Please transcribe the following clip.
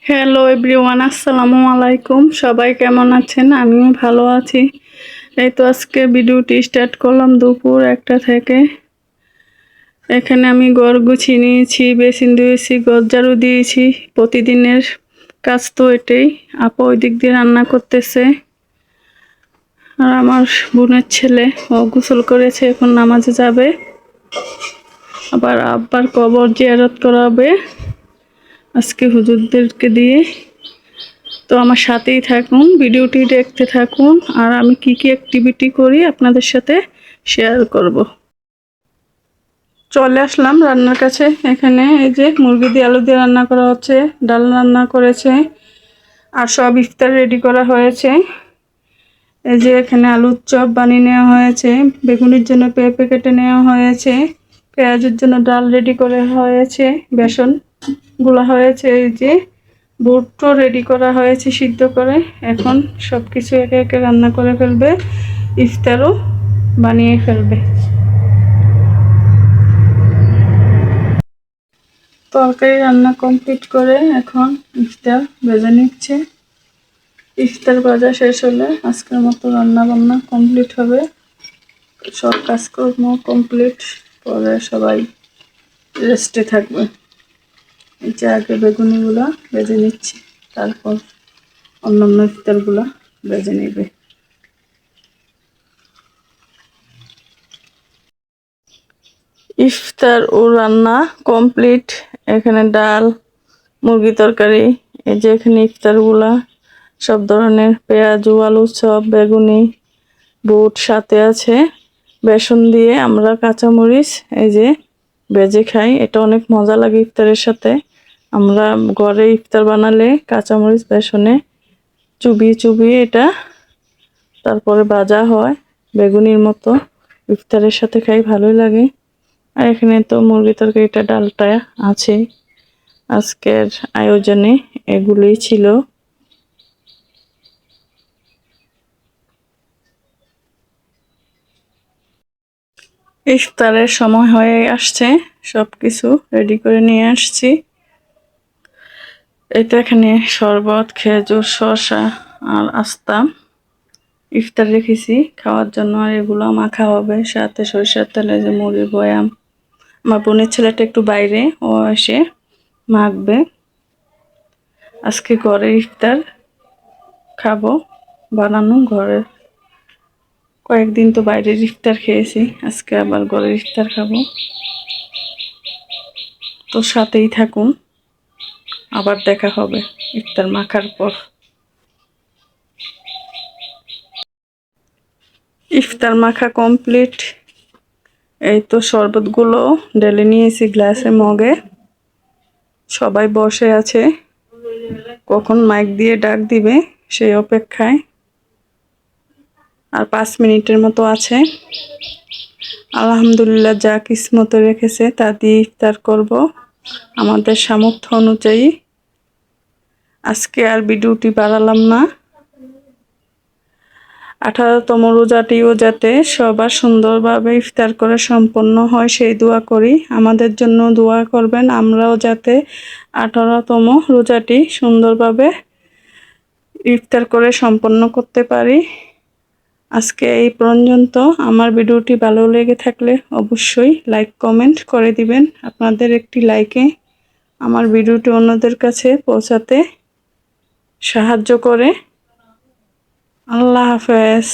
Hello everyone, আসসালামু আলাইকুম। সবাই কেমন আছেন? আমিও ভালো আছি। এই তো আজকে ভিডিওটি স্টার্ট করলাম দুপুর 1টা থেকে। এখানে আমি ঘর গুছিয়ে নিয়েছি, বেসিন ধুয়েছি, ঘর ঝাড়ু দিয়েছি। প্রতিদিনের কাজ তো এটাই। আপা ওই দিক দিয়ে রান্না করতেছে, আর আমার বোনের ছেলে ও গোসল করেছে, এখন নামাজে যাবে। আবার আব্বার কবর জিয়ারত করা হবে আজকে হুজুরদেরকে দিয়ে। তো আমার সাথেই থাকুন, ভিডিওটি দেখতে থাকুন, আর আমি কি কি অ্যাক্টিভিটি করি আপনাদের সাথে শেয়ার করব। চলে আসলাম রান্নার কাছে। এখানে এই যে মুরগি দিয়ে আলু দিয়ে রান্না করা হচ্ছে, ডাল রান্না করেছে, আর সব ইফতার রেডি করা হয়েছে। এই যে এখানে আলুর চপ বানিয়ে নেওয়া হয়েছে, বেগুনের জন্য পেঁপে কেটে নেওয়া হয়েছে, পেঁয়াজের জন্য ডাল রেডি করে হয়েছে, বেসন গুলা হয়েছে, এই যে বুটও রেডি করা হয়েছে সিদ্ধ করে। এখন সব কিছু একে একে রান্না করে ফেলবে, ইফতারও বানিয়ে ফেলবে। তরকারি রান্না কমপ্লিট করে এখন ইফতার ভেজে নিচ্ছে। ইফতার ভাজা শেষ হলে আজকের মতো রান্না বান্না কমপ্লিট হবে, সব কাজকর্ম কমপ্লিট। পরে সবাই রেস্টে থাকবে। এই যে আগে বেগুনিগুলা ভেজে নিচ্ছি, তারপর অন্যান্য ইফতারগুলা ভেজে নেবে। ইফতার ও রান্না কমপ্লিট। এখানে ডাল, মুরগি তরকারি, এই যে এখানে ইফতারগুলা সব ধরনের পেঁয়াজ, আলু চপ, বেগুনি, বুট সাথে আছে। বেসন দিয়ে আমরা কাঁচামরিচ এই যে ভেজে খাই, এটা অনেক মজা লাগে ইফতারের সাথে। আমরা ঘরে ইফতার বানালে কাঁচামরিচ বেসনে চুবিয়ে চুবিয়ে এটা তারপরে ভাজা হয় বেগুনির মতো, ইফতারের সাথে খাই, ভালোই লাগে। আর এখানে তো মুরগি তরকারিটা, ডালটা আছে। আজকের আয়োজনে এগুলোই ছিল। ইফতারের সময় হয়ে আসছে, সবকিছু রেডি করে নিয়ে আসছি। এটা এখানে শরবত, খেজুর, শসা আর আস্তা ইফতার রেখেছি খাওয়ার জন্য। আর এগুলো মাখা হবে সাথে সরিষার তেলে, যে মুড়ি বয়াম। আমার বোনের ছেলেটা একটু বাইরে, ও এসে মাখবে। আজকে ঘরে ইফতার খাবো, বানানো ঘরে। কয়েকদিন তো বাইরের ইফতার খেয়েছি, আজকে আবার ঘরের ইফতার খাবো। তো সাথেই থাকুন, আবার দেখা হবে ইফতার মাখার পর। ইফতার মাখা কমপ্লিট। এই তো শরবতগুলো ঢেলে নিয়েছি গ্লাসে, মগে। সবাই বসে আছে, কখন মাইক দিয়ে ডাক দিবে সেই অপেক্ষায়। আর 5 মিনিটের মতো আছে। আলহামদুলিল্লাহ, যা কিসমতে রেখেছে তা দিয়ে ইফতার করব আমাদের সামর্থ্য অনুযায়ী। আজকে আর ভিডিওটি বাড়ালাম না। 18তম রোজাটিও যাতে সবার সুন্দরভাবে ইফতার করে সম্পন্ন হয় সেই দোয়া করি। আমাদের জন্য দোয়া করবেন, আমরাও যাতে 18তম রোজাটি সুন্দরভাবে ইফতার করে সম্পন্ন করতে পারি। আজকে এই পর্যন্ত। আমার ভিডিওটি ভালো লেগে থাকলে অবশ্যই লাইক কমেন্ট করে দিবেন। আপনাদের একটি লাইকে আমার ভিডিওটি অন্যদের কাছে পৌঁছাতে সাহায্য করে। আল্লাহ হাফেজ।